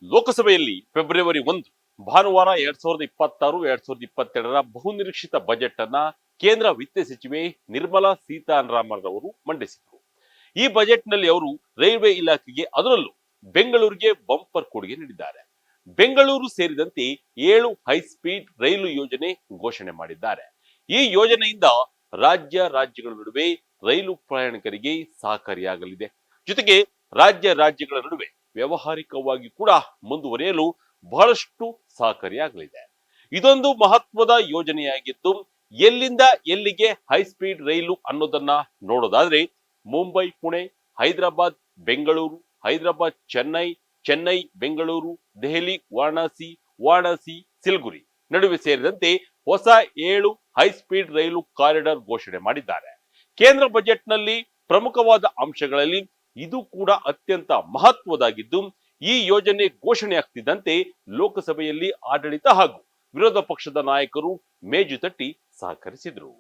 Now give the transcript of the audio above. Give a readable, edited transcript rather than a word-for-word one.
ಲೋಕಸಭೆಯಲ್ಲಿ ಫೆಬ್ರವರಿ 1 ಭಾನುವಾರ 2026-2027ರ ಬಹುನಿರೀಕ್ಷಿತ ಬಜೆಟ್ ಅನ್ನ ಕೇಂದ್ರ ವಿತ್ತ ಸಚಿವೆ ನಿರ್ಮಲಾ ಸೀತಾರಾಮನ್ ಅವರು ಮಂಡಿಸಿದರು. ಈ ಬಜೆಟ್ ನಲ್ಲಿ ಅವರು ರೈಲ್ವೆ ಇಲಾಖೆಗೆ, ಅದರಲ್ಲೂ ಬೆಂಗಳೂರಿಗೆ ಬಂಪರ್ ಕೊಡುಗೆ ನೀಡಿದ್ದಾರೆ. ಬೆಂಗಳೂರು ಸೇರಿದಂತೆ 7 ಹೈಸ್ಪೀಡ್ ರೈಲು ಯೋಜನೆ ಘೋಷಣೆ ಮಾಡಿದ್ದಾರೆ. ಈ ಯೋಜನೆಯಿಂದ ರಾಜ್ಯಗಳ ನಡುವೆ ರೈಲು ಪ್ರಯಾಣಿಕರಿಗೆ ಸಹಕಾರಿಯಾಗಲಿದೆ. ಜೊತೆಗೆ ರಾಜ್ಯಗಳ ನಡುವೆ ವ್ಯಾವಹಾರಿಕವಾಗಿ ಕೂಡ ಮುಂದುವರಿಯಲು ಬಹಳಷ್ಟು ಸಹಕಾರಿಯಾಗಲಿದೆ. ಇದೊಂದು ಮಹತ್ವದ ಯೋಜನೆಯಾಗಿದ್ದು, ಎಲ್ಲಿಂದ ಎಲ್ಲಿಗೆ ಹೈಸ್ಪೀಡ್ ರೈಲು ಅನ್ನೋದನ್ನ ನೋಡೋದಾದ್ರೆ ಮುಂಬೈ ಪುಣೆ, ಹೈದರಾಬಾದ್ ಬೆಂಗಳೂರು, ಹೈದರಾಬಾದ್ ಚೆನ್ನೈ, ಚೆನ್ನೈ ಬೆಂಗಳೂರು, ದೆಹಲಿ ವಾರಣಾಸಿ, ವಾರಣಾಸಿ ಸಿಲ್ಗುರಿ ನಡುವೆ ಸೇರಿದಂತೆ ಹೊಸ 7 ಹೈಸ್ಪೀಡ್ ರೈಲು ಕಾರಿಡಾರ್ ಘೋಷಣೆ ಮಾಡಿದ್ದಾರೆ. ಕೇಂದ್ರ ಬಜೆಟ್ ನಲ್ಲಿ ಪ್ರಮುಖವಾದ ಅಂಶಗಳಲ್ಲಿ ಇದು ಕೂಡ ಅತ್ಯಂತ ಮಹತ್ವದಾಗಿದ್ದು, ಈ ಯೋಜನೆ ಘೋಷಣೆ ಆಗ್ತಿದ್ದಂತೆ ಲೋಕಸಭೆಯಲ್ಲಿ ಆಡಳಿತ ಹಾಗೂ ವಿರೋಧ ಪಕ್ಷದ ನಾಯಕರು ಮೇಜು ತಟ್ಟಿ ಸಹಕರಿಸಿದರು.